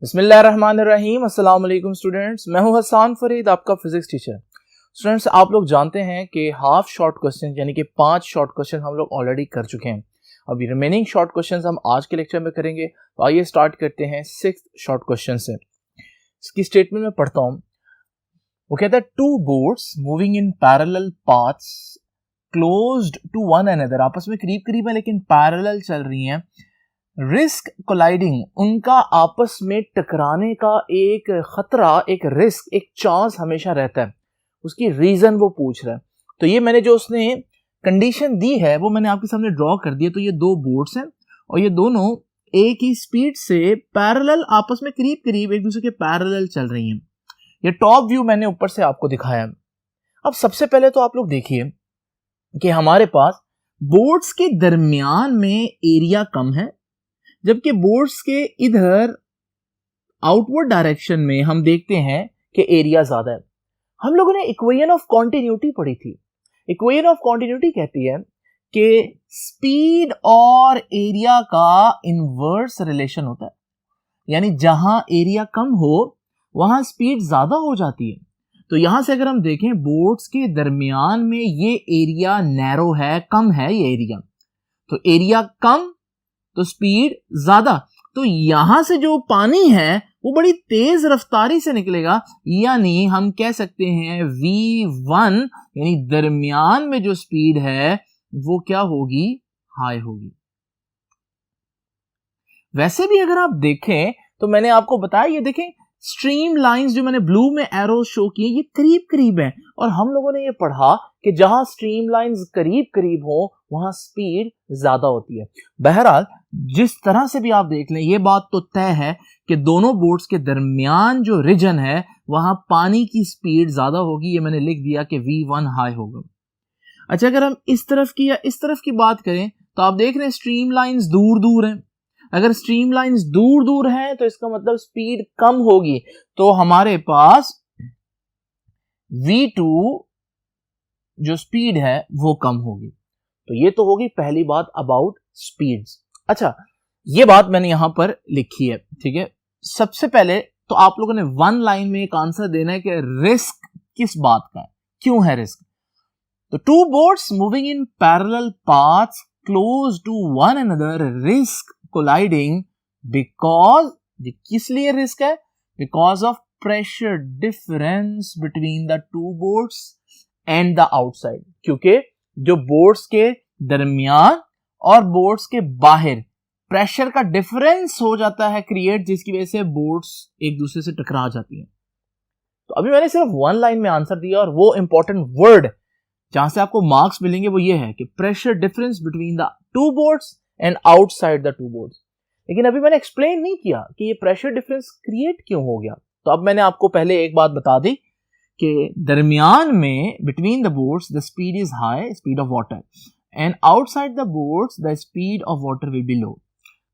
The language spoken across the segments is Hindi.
बिस्मिल्लाहिर्रहमानिर्रहीम। अस्सलाम वालेकुम स्टूडेंट्स, मैं हूं हसन फरीद, आपका फिजिक्स टीचर। स्टूडेंट्स, आप लोग जानते हैं कि हाफ शॉर्ट क्वेश्चन यानी कि 5 शॉर्ट क्वेश्चन हम लोग ऑलरेडी कर चुके हैं। अभी रिमेनिंग शॉर्ट क्वेश्चंस हम आज के लेक्चर में करेंगे। तो आइए स्टार्ट करते हैं 6th शॉर्ट क्वेश्चन से। इसकी स्टेटमेंट में पढ़ता हूं। वो कहता है two boats moving in parallel paths closed to one another, आपस में करीब करीब है लेकिन पैरेलल चल रही हैं। रिस्क कोलाइडिंग, उनका आपस में टकराने का एक खतरा, एक रिस्क, एक चांस हमेशा रहता है। उसकी रीजन वो पूछ रहा है। तो ये मैंने जो उसने कंडीशन दी है वो मैंने आपके सामने ड्रॉ कर दिया। तो ये दो बोट्स हैं और ये दोनों एक ही स्पीड से पैरेलल, आपस में करीब करीब एक दूसरे के पैरेलल चल रही हैं। ये टॉप व्यू मैंने ऊपर से आपको दिखाया। अब सबसे पहले तो आप लोग देखिए कि हमारे पास बोट्स के दरमियान में एरिया कम है, जबकि बोट्स के इधर आउटवर्ड डायरेक्शन में हम देखते हैं कि एरिया ज्यादा है। हम लोगों ने इक्वेशन ऑफ कॉन्टिन्यूटी पढ़ी थी। इक्वेशन ऑफ कॉन्टिन्यूटी कहती है कि स्पीड और एरिया का इनवर्स रिलेशन होता है, यानी जहां एरिया कम हो वहां स्पीड ज्यादा हो जाती है। तो यहां से अगर हम देखें, बोट्स के दरमियान में ये एरिया नैरो है, कम है ये एरिया, तो एरिया कम तो स्पीड ज्यादा। तो यहां से जो पानी है वो बड़ी तेज रफ्तारी से निकलेगा, यानी हम कह सकते हैं V1 यानी दरमियान में जो स्पीड है वो क्या होगी, हाई होगी। वैसे भी अगर आप देखें तो मैंने आपको बताया, ये देखें स्ट्रीम लाइंस जो मैंने ब्लू में एरो शो किए ये करीब करीब हैं, और हम लोगों ने ये पढ़ा कि जहां स्ट्रीम लाइंस करीब करीब हो वहां स्पीड ज्यादा होती है। बहरहाल जिस तरह से भी आप देख लें, ये बात तो तय है कि दोनों बोट्स के दरमियान जो रीजन है वहां पानी की स्पीड ज्यादा होगी। ये मैंने लिख दिया कि V1 हाई होगा। अच्छा, अगर हम इस तरफ की या इस तरफ की बात करें तो आप देख रहे हैं स्ट्रीम लाइंस दूर दूर हैं। अगर स्ट्रीम लाइंस दूर दूर है तो इसका मतलब स्पीड कम होगी, तो हमारे पास V2 जो स्पीड है वो कम होगी। तो ये तो होगी पहली बात अबाउट स्पीड्स। अच्छा, ये बात मैंने यहां पर लिखी है, ठीक है। सबसे पहले तो आप लोगों ने वन लाइन में एक आंसर देना है कि रिस्क किस बात का है, क्यों है रिस्क। तो two boats moving in parallel paths close to one another risk colliding because, किस लिए रिस्क है, because of pressure difference between the two boats and the outside. क्योंकि जो बोट्स के दरमियान और बोट्स के बाहर प्रेशर का डिफरेंस हो जाता है क्रिएट, जिसकी वजह से बोट्स एक दूसरे से टकरा जाती हैं। तो अभी मैंने सिर्फ वन लाइन में आंसर दिया, और वो इंपॉर्टेंट वर्ड जहां से आपको मार्क्स मिलेंगे वो ये है कि pressure difference between the two boats and outside the two boats. लेकिन अभी मैंने एक्सप्लेन नहीं किया कि ये प्रेशर डिफरेंस क्रिएट क्यों हो गया। तो अब मैंने आपको पहले एक बात बता दी कि दरमियान में between the boats the speed is high, speed of water, and outside the boats the speed of water will be low.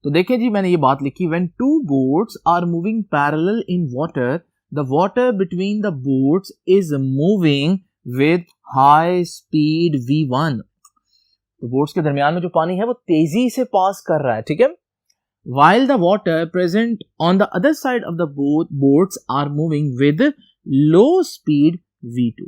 तो देखिए जी, मैंने ये बात लिखी, when two boats are moving parallel in water the water between the boats is moving with high speed V1। तो बोट्स के दरमियान में जो पानी है वो तेजी से पास कर रहा है, ठीक है। While the water present on the other side of the boats are moving with low speed V2।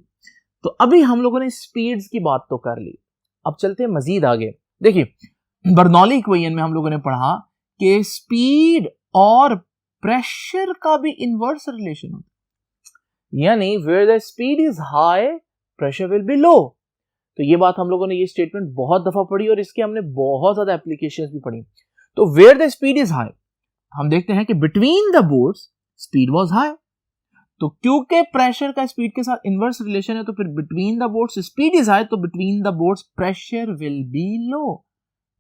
तो अभी हम लोगों ने स्पीड्स की बात तो कर ली, अब चलते हैं मजीद आगे। देखिए बर्नौली इक्वेशन में हम लोगों ने पढ़ा कि स्पीड और प्रेशर का भी इनवर्स रिलेशन होता है, यानी where the speed is high pressure will be low। तो ये बात हम लोगों ने ये स्टेटमेंट बहुत दफा पढ़ी और इसके हमने बहुत ज्यादा एप्लीकेशंस भी पढ़ी। तो where the speed is high, हम देखते हैं कि between the boats speed was high. तो क्योंकि प्रेशर का स्पीड के साथ इनवर्स रिलेशन है, तो फिर between the boats speed is high, तो between the boats pressure will be low,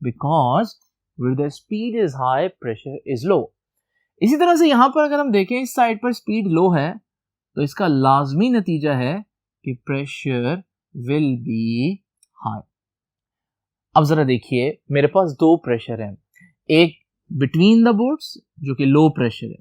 because where the speed is high pressure is low. इसी तरह से यहां पर अगर हम देखें इस साइड पर स्पीड लो है, तो इसका लाजमी नतीजा है कि प्रेशर विल बी हाई। अब जरा देखिए, मेरे पास दो प्रेशर हैं, एक बिटवीन द बोट्स जो कि लो प्रेशर है,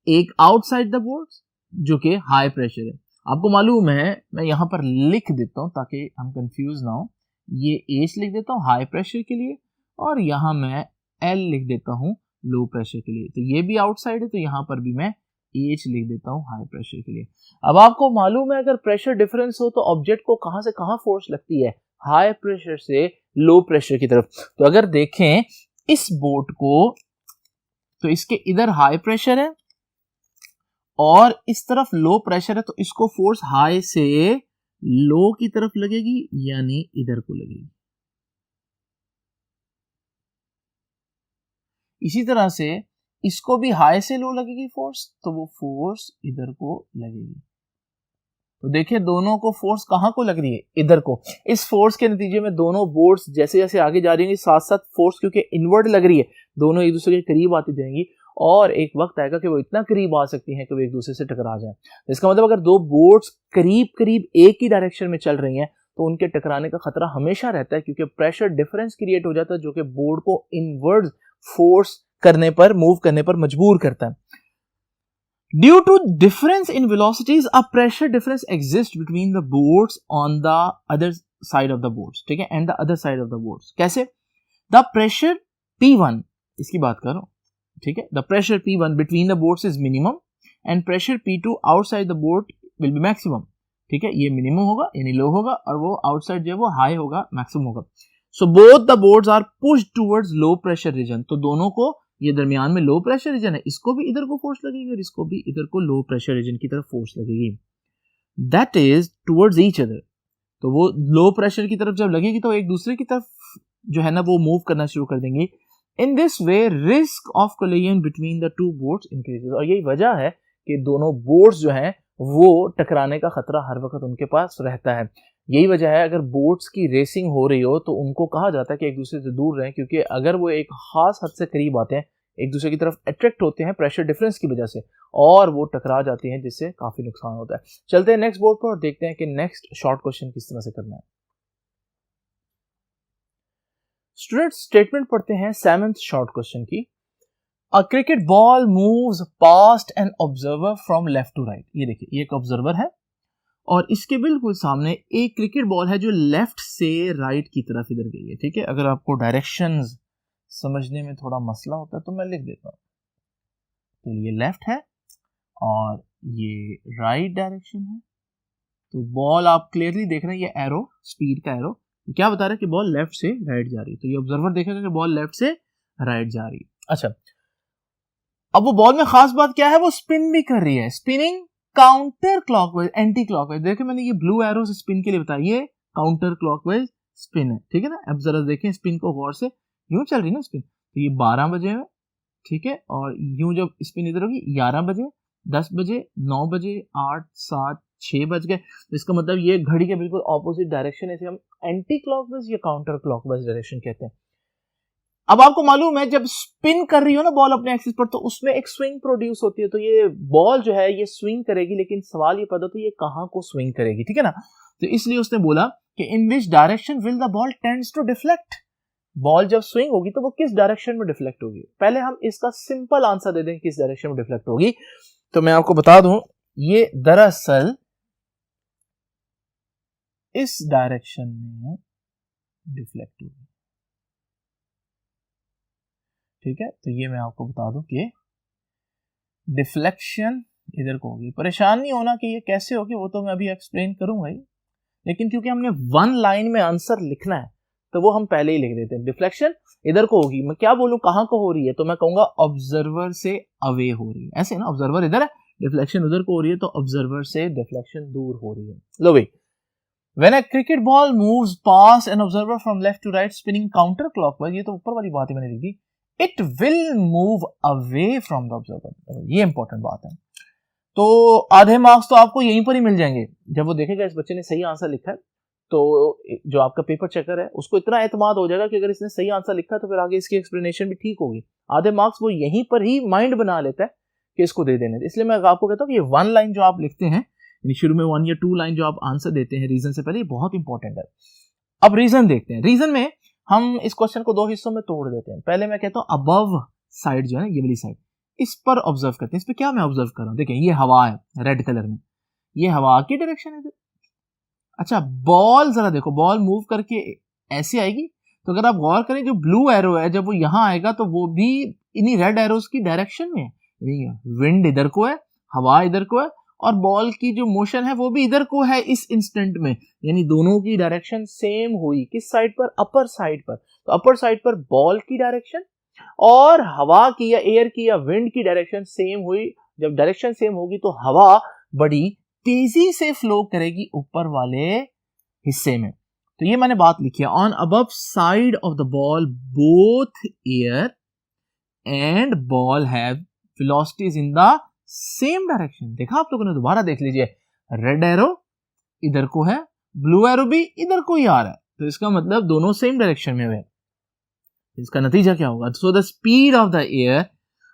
एक आउटसाइड द बोट्स जो कि हाई प्रेशर है। आपको मालूम है, मैं यहां पर लिख देता हूं ताकि हम कंफ्यूज ना हो। ये H लिख देता हूं हाई प्रेशर के लिए, और यहां मैं L लिख देता हूं लो प्रेशर के लिए, तो ये भी आउटसाइड है, तो यहाँ पर भी मैं H लिख देता हूँ हाई प्रेशर के लिए। अब आपको मालूम है अगर प्रेशर डिफरेंस हो तो ऑब्जेक्ट को कहां से कहां फोर्स लगती है, हाई प्रेशर से लो प्रेशर की तरफ। तो अगर देखें इस बोट को, तो इसके इधर हाई प्रेशर है और इस तरफ लो प्रेशर है, तो इसको फोर्स हाई से लो की तरफ लगेगी, यानी इधर को लगेगी। इसी तरह से इसको भी हाई से लो लगेगी फोर्स, तो वो फोर्स इधर को लगेगी। तो देखिए दोनों को फोर्स कहां को लग रही है, इधर को। इस फोर्स के नतीजे में दोनों बोर्ड्स जैसे जैसे आगे जा रही हैं साथ साथ फोर्स क्योंकि इनवर्ड लग रही है, दोनों एक दूसरे के करीब आती जाएंगी और एक वक्त आएगा कि वो इतना करीब आ सकती हैं कि वो एक दूसरे से टकरा जाए। इसका मतलब अगर दो बोर्ड्स करीब करीब एक ही डायरेक्शन में चल रही हैं तो उनके टकराने का खतरा हमेशा रहता है, क्योंकि प्रेशर डिफरेंस क्रिएट हो जाता है जो कि बोर्ड को इनवर्ड फोर्स करने पर, मूव करने पर मजबूर करता है। Due to difference in velocities, a pressure difference exists between the boards on the other side of the boards, ठीक है, and the other side of the boards. कैसे? The pressure P1, इसकी बात करो, ठीक है, the pressure P1 between the boards is minimum and pressure P2 outside the board will be maximum. ठीक है, ये मिनिमम होगा यानी लो होगा और वो आउटसाइड जो है वो हाई होगा, मैक्सिमम होगा। So both the boards are pushed towards low pressure region. तो दोनों को, ये दरमियान में लो प्रेशर रीजन है, इसको भी इधर को फोर्स लगेगी और इसको भी इधर को लो प्रेशर रीजन की तरफ फोर्स लगेगी, that is towards each other. तो वो लो प्रेशर की तरफ जब लगेगी तो एक दूसरे की तरफ जो है ना वो मूव करना शुरू कर देंगी। इन this way risk of collision between the to boards increases, और यही वजह है कि दोनों बोर्ड्स जो हैं वो टकराने का खतरा हर वक्त उनके पास रहता है। यही वजह है अगर बोट्स की रेसिंग हो रही हो तो उनको कहा जाता है कि एक दूसरे से दूर रहें, क्योंकि अगर वो एक खास हद से करीब आते हैं एक दूसरे की तरफ अट्रैक्ट होते हैं प्रेशर डिफरेंस की वजह से और वो टकरा जाती हैं, जिससे काफी नुकसान होता है। चलते हैं नेक्स्ट बोर्ड पर और देखते हैं कि नेक्स्ट शॉर्ट क्वेश्चन किस तरह से करना है। स्टूडेंट्स स्टेटमेंट पढ़ते हैं 7th शॉर्ट क्वेश्चन की। A cricket ball moves past an observer from left to right. ये देखिए ये एक ऑब्जर्वर है और इसके बिल्कुल सामने एक क्रिकेट बॉल है जो लेफ्ट से राइट की तरफ इधर गई है, ठीक है। अगर आपको डायरेक्शंस समझने में थोड़ा मसला होता है तो मैं लिख देता हूँ। तो ये लेफ्ट है और ये राइट डायरेक्शन है। तो बॉल आप क्लियरली देख रहे हैं, ये एरो, स्पीड का एरो क्या बता रहा है कि बॉल लेफ्ट से राइट जा रही है। तो ये ऑब्जर्वर देखेगा कि बॉल लेफ्ट से राइट जा रही है। अच्छा, अब वो बॉल में खास बात क्या है, वो स्पिन भी कर रही है, spinning counter clockwise, anti clockwise. देखिए मैंने ये ब्लू एरो से स्पिन के लिए बताया, ये काउंटर क्लॉकवाइज स्पिन है, ठीक है ना। अब जरा देखें स्पिन को गौर से, यूं चल रही है ना स्पिन। तो ये 12 बजे है, ठीक है, और यूं जब स्पिन इधर होगी 11 बजे, 10 बजे, 9 बजे, 8, 7, 6 बज गए। तो इसका मतलब ये घड़ी के बिल्कुल ऑपोजिट डायरेक्शन है, इसे हम एंटी क्लॉकवाइज या काउंटर क्लॉकवाइज डायरेक्शन कहते हैं। अब आपको मालूम है जब स्पिन कर रही हो ना बॉल अपने एक्सिस पर, तो उसमें एक स्विंग प्रोड्यूस होती है। तो ये बॉल जो है ये स्विंग करेगी, लेकिन सवाल ये पैदा तो ये कहां को स्विंग करेगी, ठीक है ना। तो इसलिए उसने बोला कि in which direction will the ball tends to deflect. Ball जब स्विंग होगी तो वो किस डायरेक्शन में डिफ्लेक्ट होगी। पहले हम इसका सिंपल आंसर दे दें किस डायरेक्शन में डिफ्लेक्ट होगी। तो मैं आपको बता दूं, ये दरअसल इस डायरेक्शन में डिफ्लेक्ट होगी, ठीक है। तो ये मैं आपको बता दूं कि डिफ्लेक्शन इधर को होगी। परेशान नहीं होना कि ये कैसे होगी, वो तो मैं अभी एक्सप्लेन करूंगा ही, लेकिन क्योंकि हमने 1 लाइन में आंसर लिखना है तो वो हम पहले ही लिख देते हैं। डिफ्लेक्शन इधर को होगी, मैं क्या बोलूं कहां को हो रही है, तो मैं कहूंगा ऑब्जर्वर से अवे हो रही है, ऐसे ना। ऑब्जर्वर इधर है, डिफ्लेक्शन उधर को हो रही है, तो ऑब्जर्वर से डिफ्लेक्शन दूर हो रही है। लो भाई, When a cricket ball moves past an observer from left to right spinning counterclockwise, ये तो ऊपर वाली बात ही मैंने लिख दी, it will move away from the observer। ये इंपॉर्टेंट बात है। तो आधे मार्क्स तो आपको यहीं पर ही मिल जाएंगे जब वो देखेगा इस बच्चे ने सही आंसर लिखा है। तो जो आपका पेपर चेकर है उसको इतना एतमाद हो जाएगा कि अगर इसने सही आंसर लिखा तो फिर आगे इसकी एक्सप्लेनेशन भी ठीक होगी। आधे मार्क्स वो यहीं पर ही माइंड बना लेता है कि इसको दे देने। इसलिए मैं आपको कहता हूँ कि ये 1 लाइन जो आप लिखते हैं, शुरू में 1 या 2 लाइन जो आप आंसर देते हैं रीजन से पहले, ये बहुत इंपॉर्टेंट है। अब रीजन देखते हैं। रीजन में हम इस क्वेश्चन को 2 हिस्सों में तोड़ देते हैं। पहले मैं कहता हूं अबव साइड जो है ना, ये वाली साइड, इस पर ऑब्जर्व करते हैं। इस पर क्या मैं ऑब्जर्व कर रहा हूं, देखें ये हवा है रेड कलर में, ये हवा की डायरेक्शन है। अच्छा, बॉल जरा देखो, बॉल मूव करके ऐसे आएगी। तो अगर आप गौर करें जो ब्लू एरो है जब वो यहां आएगा तो वो भी इन्हीं रेड एरोज की डायरेक्शन में है। विंड इधर को है, हवा इधर को है, और बॉल की जो मोशन है वो भी इधर को है इस इंस्टेंट में, यानी दोनों की डायरेक्शन सेम हुई। किस साइड पर? अपर साइड पर। तो अपर साइड पर बॉल की डायरेक्शन और हवा की या एयर की या विंड की डायरेक्शन सेम हुई। जब डायरेक्शन सेम होगी तो हवा बड़ी तेजी से फ्लो करेगी ऊपर वाले हिस्से में। तो ये मैंने बात लिखी है, on above side of the ball both air and ball have velocities in the same direction. देखा आप लोगों ने? दोबारा देख लीजिए, रेड एरो इधर को है, ब्लू एरो भी इधर को ही आ रहा है, तो इसका मतलब दोनों सेम डायरेक्शन में हुए। इसका नतीजा क्या होगा? So the speed of the air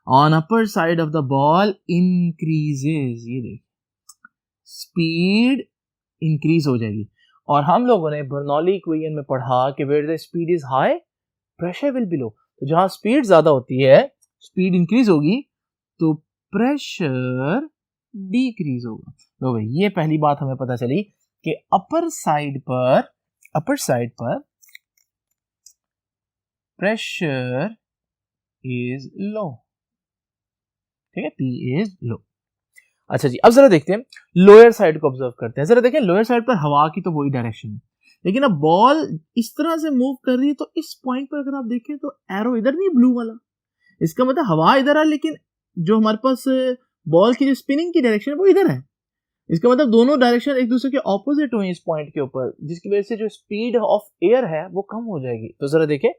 on upper side of the ball increases. ये देखिए, स्पीड इंक्रीज हो जाएगी। और हम लोगों ने बर्नौली इक्वेशन में पढ़ा कि where the speed is high pressure will be low. तो जहां स्पीड ज्यादा होती है, स्पीड इंक्रीज होगी, तो प्रेशर डिक्रीज होगा। लो भाई, ये पहली बात हमें पता चली कि अपर साइड पर प्रेशर इज लो। ठीक है, P इज लो। अच्छा जी, अब जरा देखते हैं लोअर साइड को ऑब्जर्व करते हैं। जरा देखें, लोअर साइड पर हवा की तो वही डायरेक्शन है, लेकिन अब बॉल इस तरह से मूव कर रही है, तो इस पॉइंट पर अगर आप देखें तो एरो इधर नहीं, ब्लू वाला, इसका मतलब हवा इधर है, लेकिन जो हमारे पास बॉल की जो स्पिनिंग की डायरेक्शन है वो इधर है। इसका मतलब दोनों डायरेक्शन एक दूसरे के ऑपोजिट हुए इस पॉइंट के ऊपर, जिसकी वजह से जो स्पीड ऑफ एयर है वो कम हो जाएगी। तो जरा देखें,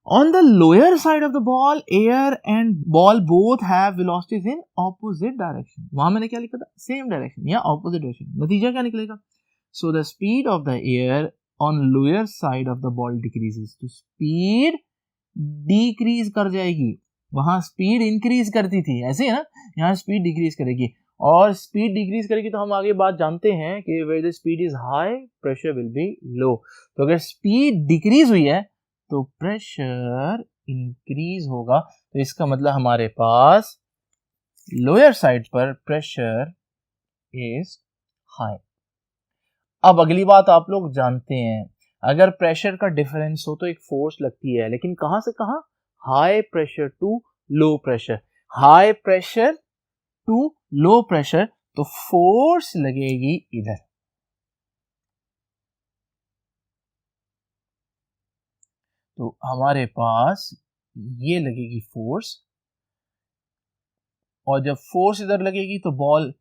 on the lower side of the ball, air and ball both have velocities in opposite direction. वहां मैंने क्या लिखा था? Same direction या opposite direction। नतीजा क्या निकलेगा? So the speed of the air on lower side of the ball decreases. तो speed decrease कर जाएगी, वहां speed increase करती थी, ऐसे है ना, यहाँ speed decrease करेगी। और speed decrease करेगी तो हम आगे बात जानते हैं कि where the speed is high, pressure will be low। तो अगर speed decrease हुई है तो प्रेशर इंक्रीज होगा। तो इसका मतलब हमारे पास लोअर साइड पर प्रेशर इज हाई। अब अगली बात आप लोग जानते हैं, अगर प्रेशर का डिफरेंस हो तो एक फोर्स लगती है, लेकिन कहां से कहां? High pressure to low pressure. High pressure to low pressure, तो फोर्स लगेगी इधर। तो हमारे पास ये लगेगी फोर्स, और जब फोर्स इधर लगेगी तो बॉल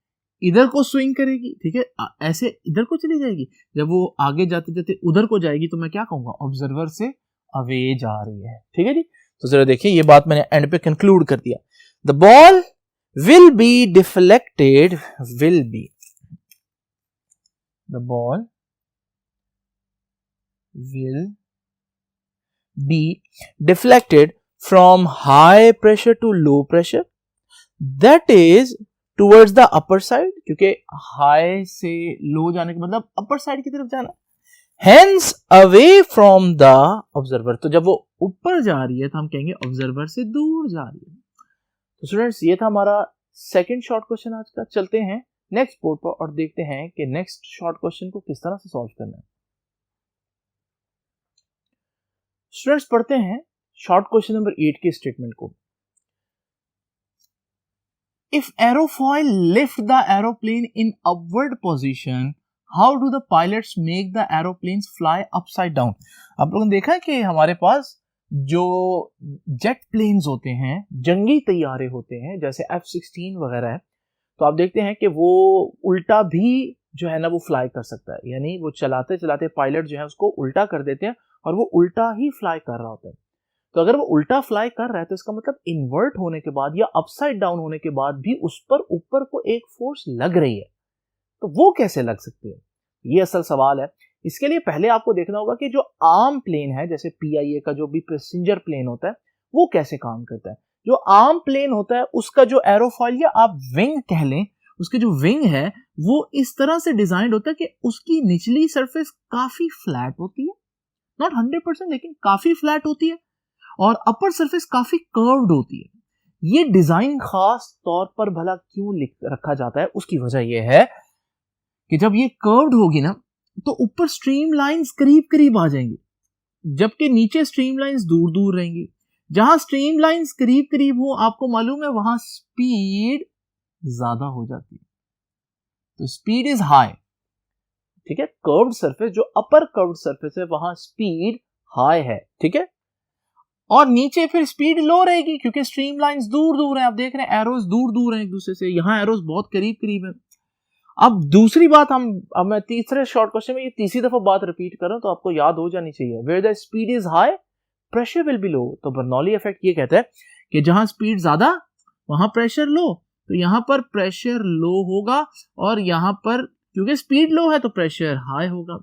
इधर को स्विंग करेगी। ठीक है, ऐसे इधर को चली जाएगी। जब वो आगे जाते जाते उधर को जाएगी तो मैं क्या कहूंगा? ऑब्जर्वर से अवे जा रही है। ठीक है जी, तो जरा देखिए, ये बात मैंने एंड पे कंक्लूड कर दिया। The ball will be deflected, the ball will be deflected from high pressure to low pressure, that is towards the upper side, क्योंकि high से low जाने का मतलब upper side की तरफ जाना, hence away from the observer। तो जब वो ऊपर जा रही है तो हम कहेंगे observer से दूर जा रही है। तो स्टूडेंट्स, ये था हमारा सेकंड शॉर्ट क्वेश्चन आज का। चलते हैं नेक्स्ट बोर्ड पर और देखते हैं कि नेक्स्ट शॉर्ट क्वेश्चन को किस तरह से सॉल्व करना है। स्टूडेंट्स, पढ़ते हैं शॉर्ट क्वेश्चन नंबर 8 के स्टेटमेंट को। If aerofoil lift the aeroplane in upward position, how do the pilots make the aeroplanes fly upside down. आप लोगों ने देखा है कि हमारे पास जो जेट प्लेन्स होते हैं, जंगी तैयारे होते हैं, जैसे F-16 वगैरह है, तो आप देखते हैं कि वो उल्टा भी जो है ना वो फ्लाई कर सकता है, यानी वो चलाते चलाते पायलट जो है उसको उल्टा कर देते हैं और वो उल्टा ही फ्लाई कर रहा होता है। तो अगर वो उल्टा फ्लाई कर रहा है तो इसका मतलब इन्वर्ट होने के बाद या अपसाइड डाउन होने के बाद भी उस पर ऊपर को एक फोर्स लग रही है। तो वो कैसे लग सकती है, ये असल सवाल है। इसके लिए पहले आपको देखना होगा कि जो आर्म प्लेन है, जैसे PIA का जो भी पैसेंजर प्लेन होता है, वो कैसे काम करता है। जो आर्म प्लेन होता है उसका जो एरोफॉइल या आप विंग कह लें, उसके जो विंग है वो इस तरह से डिजाइन होता है कि उसकी निचली सरफेस काफी फ्लैट होती है, नॉट 100% लेकिन काफी फ्लैट होती है, और अपर सरफेस काफी कर्व्ड होती है। ये डिजाइन खास तौर पर भला क्यों रखा जाता है, उसकी वजह यह है कि जब ये कर्व्ड होगी ना तो ऊपर स्ट्रीम लाइंस करीब करीब आ जाएंगी, जबकि नीचे स्ट्रीम लाइंस दूर दूर रहेंगी। जहां स्ट्रीमलाइंस करीब करीब हो, आपको मालूम है वहां स्पीड ज्यादा हो जाती है, तो स्पीड इज हाई, ठीक है। कर्व्ड सरफेस, जो अपर कर्व्ड सरफेस है वहां स्पीड हाई है, ठीक है। और नीचे फिर स्पीड लो रहेगी क्योंकि स्ट्रीमलाइंस दूर दूर है, आप देख रहे हैं एरोज दूर दूर हैं एक दूसरे से, यहां एरोज बहुत करीब करीब है। अब दूसरी बात, अब मैं तीसरे शॉर्ट क्वेश्चन में ये तीसरी दफा बात रिपीट कर रहा हूं तो आपको याद हो जानी चाहिए, where the speed is high pressure will be low. तो बर्नौली इफेक्ट ये कहता है कि जहां स्पीड ज्यादा वहां प्रेशर लो, तो यहां पर प्रेशर लो होगा और यहां पर क्योंकि स्पीड लो है तो प्रेशर हाई होगा।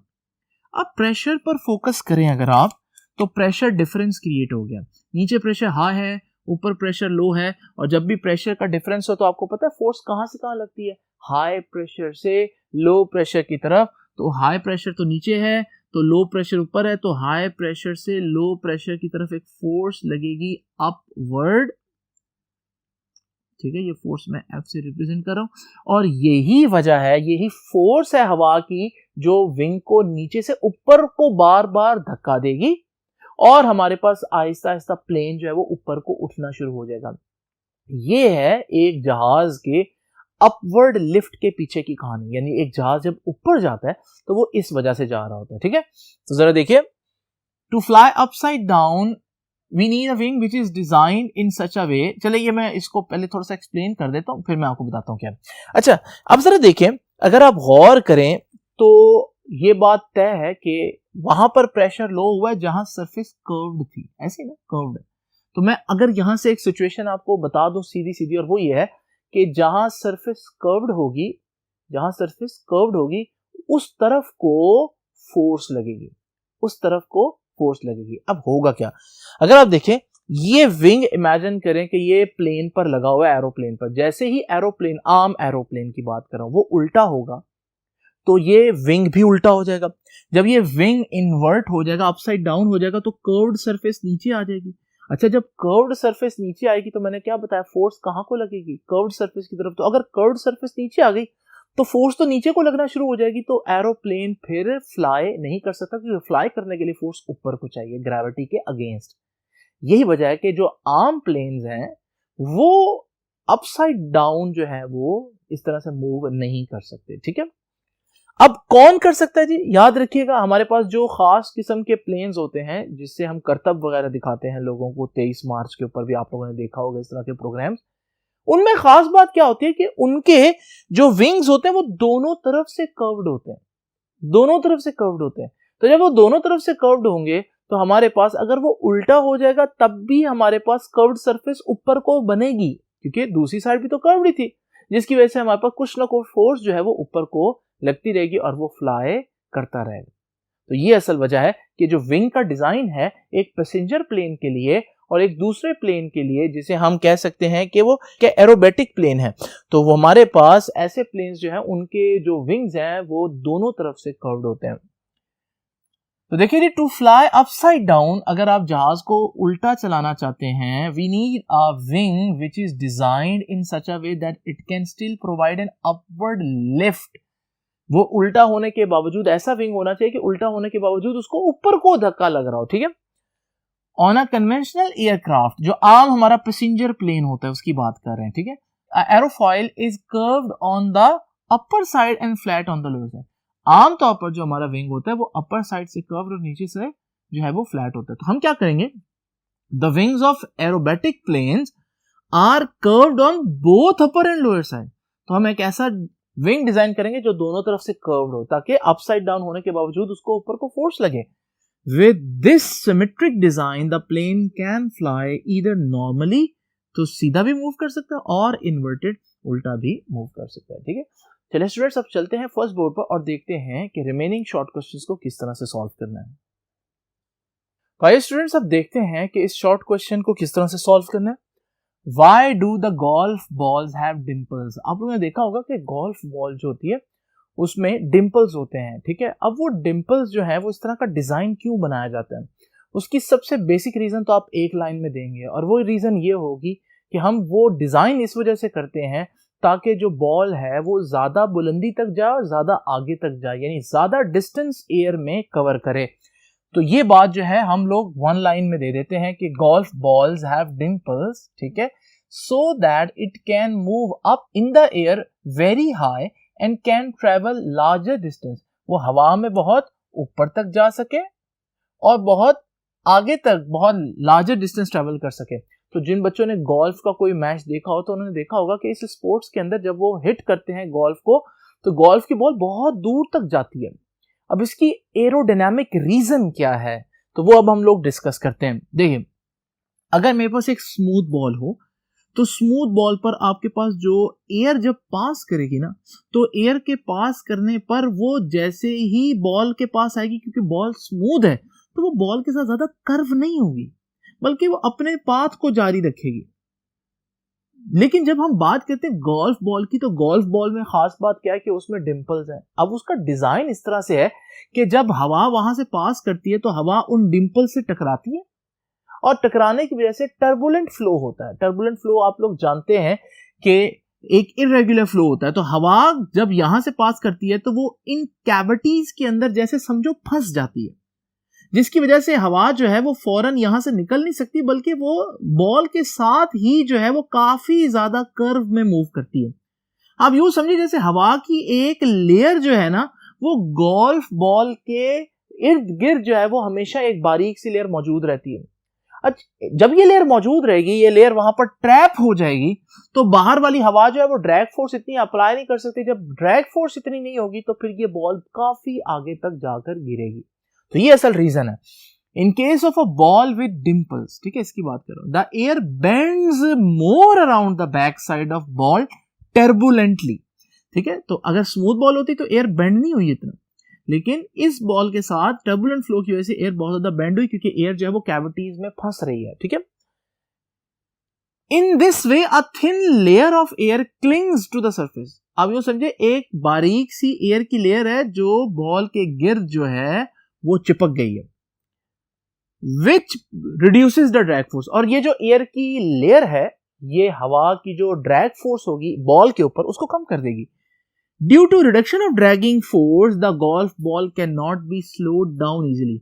अब प्रेशर पर फोकस करें अगर आप, तो प्रेशर डिफरेंस क्रिएट हो गया, नीचे प्रेशर हाई है, ऊपर प्रेशर लो है, और जब भी प्रेशर का डिफरेंस हो तो आपको पता है फोर्स कहां से कहां लगती है, हाई प्रेशर से लो प्रेशर की तरफ। तो हाई प्रेशर तो नीचे है तो लो प्रेशर ऊपर है, तो हाई प्रेशर से लो प्रेशर की तरफ एक फोर्स लगेगी अपवर्ड, ठीक है। ये फोर्स मैं F से रिप्रेजेंट कर रहा हूं, और यही वजह है, यही फोर्स है हवा की जो विंग को नीचे से ऊपर को बार बार धक्का देगी और हमारे पास आहिस्ता आहिस्ता प्लेन जो है वो ऊपर को उठना शुरू हो जाएगा। ये है एक जहाज के अपवर्ड लिफ्ट के पीछे की कहानी, यानी एक जहाज जब ऊपर जाता है तो वो इस वजह से जा रहा होता है, ठीक है। तो जरा देखिए, to fly upside down we need a wing which is designed in such a way. चले ये मैं इसको पहले थोड़ा सा एक्सप्लेन कर देता हूं, फिर मैं आपको बताता हूं क्या। अच्छा, अब जरा देखें, अगर आप गौर करें तो ये बात तय है कि वहां पर प्रेशर लो हुआ है जहां सरफेस कर्व्ड थी, ऐसे ना कर्व्ड है। तो मैं अगर यहां से एक सिचुएशन आपको बता दूं सीधी सीधी, और वो ये है कि जहां सरफेस कर्व्ड होगी, जहां सरफेस कर्व्ड होगी उस तरफ को फोर्स लगेगी, उस तरफ को फोर्स लगेगी। अब होगा क्या, अगर आप देखें ये विंग इमेजिन करें कि ये प्लेन पर लगा हुआ है, एरोप्लेन पर, जैसे ही एरोप्लेन, आम एरोप्लेन की बात कर रहा हूं, वो उल्टा होगा तो ये विंग भी उल्टा हो जाएगा। जब ये विंग इन्वर्ट हो जाएगा, अपसाइड डाउन हो जाएगा, तो कर्व्ड सरफेस नीचे आ जाएगी। अच्छा, जब कर्व्ड सरफेस नीचे आएगी तो मैंने क्या बताया, फोर्स कहां को लगेगी, कर्व्ड सरफेस की तरफ। तो अगर कर्व्ड सरफेस नीचे आ गई तो फोर्स तो नीचे को लगना शुरू हो जाएगी, तो एरोप्लेन फिर फ्लाई नहीं कर सकता, क्योंकि फ्लाई करने के लिए फोर्स ऊपर को चाहिए, ग्रेविटी के अगेंस्ट। यही वजह है कि जो आम प्लेन्स हैं वो अपसाइड डाउन जो है वो इस तरह से मूव नहीं कर सकते, ठीक है। अब कौन कर सकता है जी, याद रखिएगा, हमारे पास जो खास किस्म के प्लेन्स होते हैं जिससे हम करतब वगैरह दिखाते हैं लोगों को, 23 मार्च के ऊपर भी आप लोगों ने देखा होगा इस तरह के प्रोग्राम्स, उनमें खास बात क्या होती है कि उनके जो विंग्स होते हैं वो दोनों तरफ से कर्व्ड होते हैं, दोनों तरफ से कर्व्ड होते हैं। तो जब वो दोनों तरफ से कर्व्ड होंगे तो हमारे पास, अगर वो उल्टा हो जाएगा तब भी हमारे पास कर्व्ड सरफेस ऊपर को बनेगी, क्योंकि दूसरी साइड भी तो कर्व्ड ही थी, जिसकी वजह से हमारे पास कुछ ना कुछ फोर्स जो है वो ऊपर को लगती रहेगी और वो फ्लाई करता रहेगा। तो ये असल वजह है कि जो विंग का डिजाइन है एक पैसेंजर प्लेन के लिए और एक दूसरे प्लेन के लिए, जिसे हम कह सकते हैं कि वो क्या एरोबेटिक प्लेन है, तो वो हमारे पास ऐसे प्लेन्स जो हैं उनके जो विंग्स हैं वो दोनों तरफ से कर्व्ड होते हैं। तो देखिए जी, टू फ्लाई अपसाइड डाउन, अगर आप जहाज को उल्टा चलाना चाहते हैं, we need a wing which is designed in such a way that it can still provide an upward lift. वो उल्टा होने के बावजूद, ऐसा विंग होना चाहिए कि उल्टा होने के बावजूद उसको ऊपर को धक्का लग रहा हो, ठीक है। ऑन अ कन्वेंशनल एयरक्राफ्ट, जो आम हमारा पैसेंजर प्लेन होता है उसकी बात कर रहे हैं, ठीक है। Aerofoil is curved on the upper side and flat on the lower side. आमतौर पर जो हमारा विंग होता है वो अपर साइड से कर्व्ड और नीचे से जो है वो फ्लैट होता है। तो हम क्या करेंगे, the wings of aerobatic planes are curved on both upper and lower side. तो हम एक ऐसा विंग डिजाइन करेंगे जो दोनों तरफ से कर्व्ड हो, ताकि अपसाइड डाउन होने के बावजूद उसको ऊपर को फोर्स लगे। With this symmetric design, the plane can fly either normally, तो सीधा भी मूव कर सकता है, और इन्वर्टेड, उल्टा भी मूव कर सकता है, ठीक है। चलिए स्टूडेंट्स, अब चलते हैं फर्स्ट बोर्ड पर और देखते हैं कि रिमेनिंग शॉर्ट क्वेश्चंस को किस तरह से सॉल्व करना है। भाई स्टूडेंट्स, अब देखते हैं कि इस शॉर्ट क्वेश्चन को किस तरह से सॉल्व करना है। Why do the golf balls have dimples? आप लोगों ने देखा होगा कि गोल्फ बॉल जो होती है उसमें डिंपल्स होते हैं, ठीक है। अब वो डिंपल्स जो है वो इस तरह का डिजाइन क्यों बनाया जाता है, उसकी सबसे बेसिक रीजन तो आप एक लाइन में देंगे, और वो रीजन ये होगी कि हम वो डिजाइन इस वजह से करते हैं ताकि जो बॉल है वो ज्यादा बुलंदी तक जाए और ज्यादा आगे तक जाए, यानी ज्यादा डिस्टेंस एयर में कवर करे। तो ये बात जो है हम लोग वन लाइन में दे देते हैं कि गोल्फ बॉल्स हैव डिंपल्स, ठीक है, so that it can move up in the air very high and can travel larger distance. वो हवा में बहुत ऊपर तक जा सके और बहुत आगे तक बहुत लार्जर डिस्टेंस ट्रेवल कर सके। तो जिन बच्चों ने गोल्फ का कोई मैच देखा हो तो उन्होंने देखा होगा कि इस स्पोर्ट्स के अंदर जब वो हिट करते हैं गोल्फ को तो गोल्फ की बॉल बहुत दूर तक जाती है। अब इसकी एरोडायनामिक रीजन क्या है तो वो अब हम लोग डिस्कस करते हैं। देखिए, अगर मेरे पास एक स्मूथ बॉल हो तो स्मूथ बॉल पर आपके पास जो एयर जब पास करेगी ना तो एयर के पास करने पर वो जैसे ही बॉल के पास आएगी, क्योंकि बॉल स्मूथ है तो वो बॉल के साथ ज्यादा कर्व नहीं होगी बल्कि वो अपने पाथ को जारी रखेगी। लेकिन जब हम बात करते हैं गोल्फ बॉल की तो गोल्फ बॉल में खास बात क्या है कि उसमें डिंपल्स हैं। अब उसका डिजाइन इस तरह से है कि जब हवा वहां से पास करती है तो हवा उन डिंपल्स से टकराती है और टकराने की वजह से टर्बुलेंट फ्लो होता है। टर्बुलेंट फ्लो आप लोग जानते हैं कि एक इरेगुलर फ्लो होता है। तो हवा जब यहां से पास करती है तो वो इन कैविटीज के अंदर जैसे समझो फंस जाती है, जिसकी वजह से हवा जो है वो फौरन यहां से निकल नहीं सकती बल्कि वो बॉल के साथ ही जो है वो काफी ज्यादा कर्व में मूव करती है। आप यूं समझिए जैसे हवा की एक लेयर जो है ना वो गोल्फ बॉल के इर्द गिर्द जो है वो हमेशा एक बारीक सी लेयर मौजूद रहती है। जब ये लेयर मौजूद रहेगी, ये लेयर वहां पर ट्रैप हो जाएगी तो बाहर वाली हवा जो है वो ड्रैग फोर्स इतनी अप्लाई नहीं कर सकती। जब ड्रैग फोर्स इतनी नहीं होगी तो फिर ये बॉल काफी आगे तक जाकर गिरेगी। तो ये असल रीजन है। In case of a ball with dimples, ठीक है, इसकी बात करो, the air bends more around the back side of ball turbulently, ठीक है। तो अगर स्मूथ बॉल होती तो एयर बेंड नहीं हुई इतना, लेकिन इस बॉल के साथ टर्बुलेंट फ्लो की वजह से एयर बहुत ज्यादा बेंड हुई क्योंकि एयर जो है वो कैविटीज में फंस रही है, ठीक है। In this way a thin layer of air clings to the surface. अब ये समझे एक बारीक सी एयर की लेयर है जो बॉल के गिर्द जो है वो चिपक गई है, विच रिड्यूसेस द ड्रैग फोर्स। और ये जो एयर की लेयर है ये हवा की जो ड्रैग फोर्स होगी बॉल के ऊपर उसको कम कर देगी। Due to reduction of dragging force the golf ball can not be slowed down easily.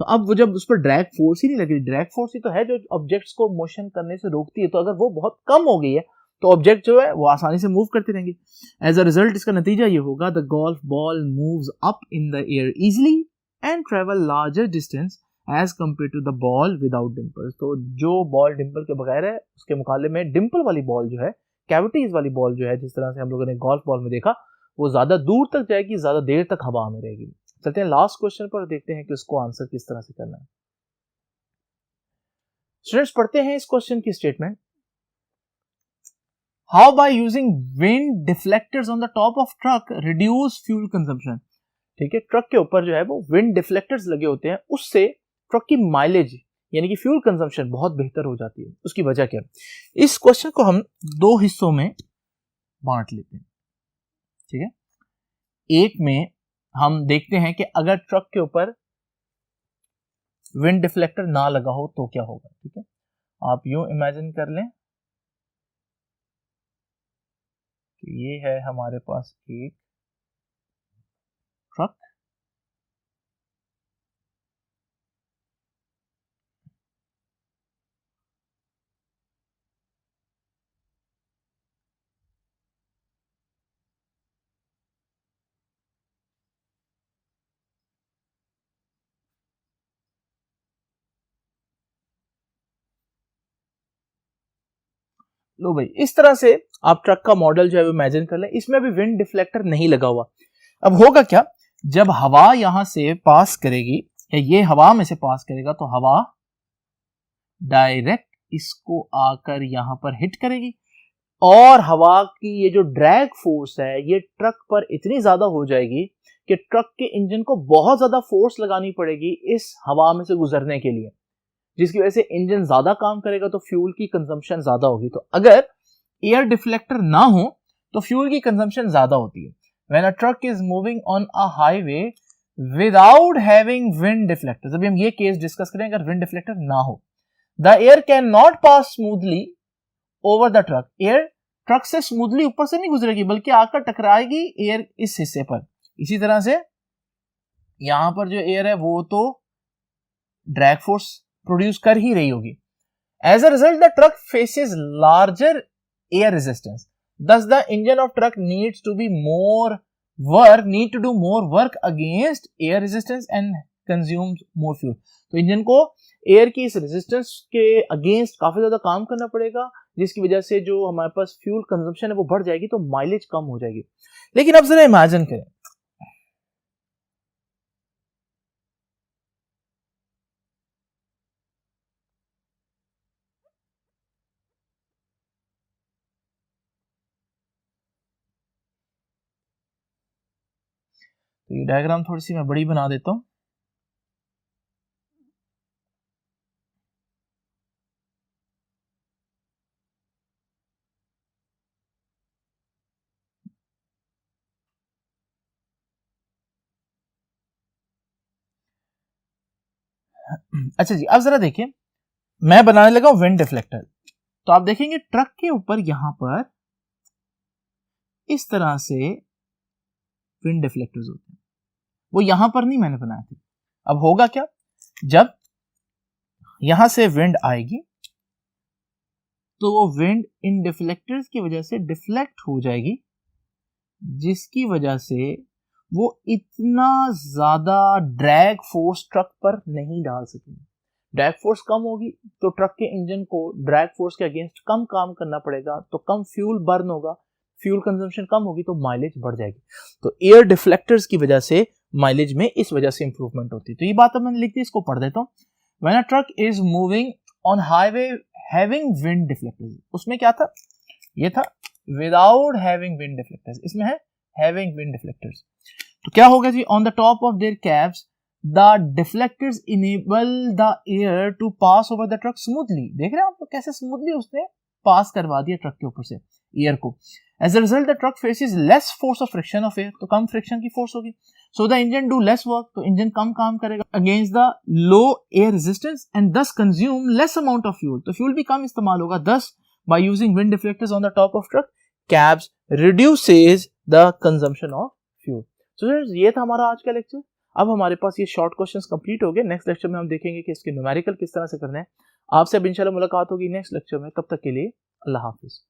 तो अब वो जब उस पर ड्रैग फोर्स ही नहीं लगी, ड्रैग फोर्स ही तो है जो ऑब्जेक्ट्स को मोशन करने से रोकती है, तो अगर वो बहुत कम हो गई है तो ऑब्जेक्ट जो है वो आसानी से मूव करते रहेंगे। एज अ रिजल्ट इसका नतीजा ये होगा the golf ball moves up in the air easily and travel larger distance as compare to the ball without dimples. तो जो बॉल डिंपल के बगैर है उसके मुकाबले में डिंपल वाली बॉल जो है, कैविटीज वाली बॉल जो है, जिस तरह से हम लोगों ने गोल्फ बॉल में देखा, वो ज्यादा दूर तक जाएगी, ज्यादा देर तक हवा में रहेगी। चलते हैं लास्ट क्वेश्चन पर, देखते हैं कि उसको आंसर किस तरह से करना है। स्टूडेंट्स पढ़ते हैं इस क्वेश्चन की statement. How by using wind deflectors on the top of truck reduce fuel consumption. ठीक है, ट्रक के ऊपर जो है वो विंड डिफ्लेक्टर्स लगे होते हैं, उससे ट्रक की माइलेज यानी कि फ्यूल कंजम्पशन बहुत बेहतर हो जाती है। उसकी वजह क्या है? इस क्वेश्चन को हम दो हिस्सों में बांट लेते हैं, ठीक है। एक में हम देखते हैं कि अगर ट्रक के ऊपर विंड डिफ्लेक्टर ना लगा हो तो क्या होगा, ठीक है। आप यूं इमेजिन कर लें कि ये है हमारे पास एक ट्रक, लो भाई इस तरह से आप ट्रक का मॉडल जो है वो इमेजिन कर लें। इसमें अभी विंड डिफ्लेक्टर नहीं लगा हुआ। अब होगा क्या, जब हवा यहां से पास करेगी या ये हवा में से पास करेगा तो हवा डायरेक्ट इसको आकर यहां पर हिट करेगी और हवा की ये जो ड्रैग फोर्स है ये ट्रक पर इतनी ज्यादा हो जाएगी कि ट्रक के इंजन को बहुत ज्यादा फोर्स लगानी पड़ेगी इस हवा में से गुजरने के लिए, जिसकी वजह से इंजन ज्यादा काम करेगा तो फ्यूल की कंजम्पशन ज्यादा होगी। तो अगर एयर डिफ्लेक्टर ना हो तो फ्यूल की कंजम्पशन ज्यादा होती है। When a truck is moving on a highway without having wind deflector, अभी हम ये केस डिस्कस करें अगर विंड डिफ्लेक्टर ना हो, the air can not pass smoothly over the truck. Air truck से स्मूथली ऊपर से नहीं गुजरेगी बल्कि आकर टकराएगी एयर इस हिस्से पर। इसी तरह से यहां पर जो एयर है वो तो ड्रैग फोर्स प्रोड्यूस कर ही रही होगी. As a result, the truck faces larger air resistance. Thus, the engine of truck needs to do more work against air resistance and consumes more fuel. तो इंजन को एयर की इस रेजिस्टेंस के अगेंस्ट काफी ज्यादा काम करना पड़ेगा, जिसकी वजह से जो हमारे पास फ्यूल कंजम्पशन है वो बढ़ जाएगी, तो माइलेज कम हो जाएगी. लेकिन अब जरा इमेजिन करें, तो ये डायग्राम थोड़ी सी मैं बड़ी बना देता हूं. अच्छा जी, अब जरा देखिए, मैं बनाने लगा हूं विंड डिफ्लेक्टर. तो आप देखेंगे ट्रक के ऊपर यहां पर इस तरह से विंड डिफ्लेक्टर्स होते हैं. वो यहां पर नहीं मैंने बनाए थे. अब होगा क्या, जब यहां से विंड आएगी तो वो विंड इन डिफ्लेक्टर्स की वजह से डिफ्लेक्ट हो जाएगी, जिसकी वजह से वो इतना ज्यादा ड्रैग फोर्स ट्रक पर नहीं डाल सकेंगे. ड्रैग फोर्स कम होगी तो ट्रक के इंजन को ड्रैग फोर्स के अगेंस्ट कम काम करना पड़ेगा, तो कम फ्यूल बर्न होगा, फ्यूल कंजम्पशन कम होगी, तो माइलेज बढ़ जाएगी. तो एयर डिफ्लेक्टर्स की वजह से माइलेज में इस वजह से इंप्रूवमेंट होती है. तो ये बात अब मैंने लिख दी, इसको पढ़ देता हूं. When a truck is moving on highway having wind deflectors, उसमें क्या था, ये था विदाउट हैविंग विंड डिफ्लेक्टर्स, इसमें है हैविंग विंड डिफ्लेक्टर्स. तो क्या होगा जी, on the top of their cabs the deflectors enable the air to pass over the truck smoothly. देख रहे हैं आप कैसे स्मूथली उसने पास करवा दिया ट्रक के ऊपर से एयर को. As a result the truck faces less force of friction of air, तो कम फ्रिक्शन की फोर्स होगी. So the engine do less work, तो इंजन कम काम करेगा against the low air resistance and thus consume less amount of fuel, तो फ्यूल भी कम इस्तेमाल होगा. Thus by using wind deflectors on the top of truck cabs reduces the consumption of fuel. तो ये था हमारा आज का लेक्चर. अब हमारे पास ये शॉर्ट क्वेश्चंस कंप्लीट हो गए. नेक्स्ट लेक्चर में हम देखेंगे कि इसके न्यूमेरिकल किस तरह से करना है. आपसे अब इंशाल्लाह मुलाकात होगी नेक्स्ट लेक्चर में. तब तक के लिए अल्लाह हाफिज.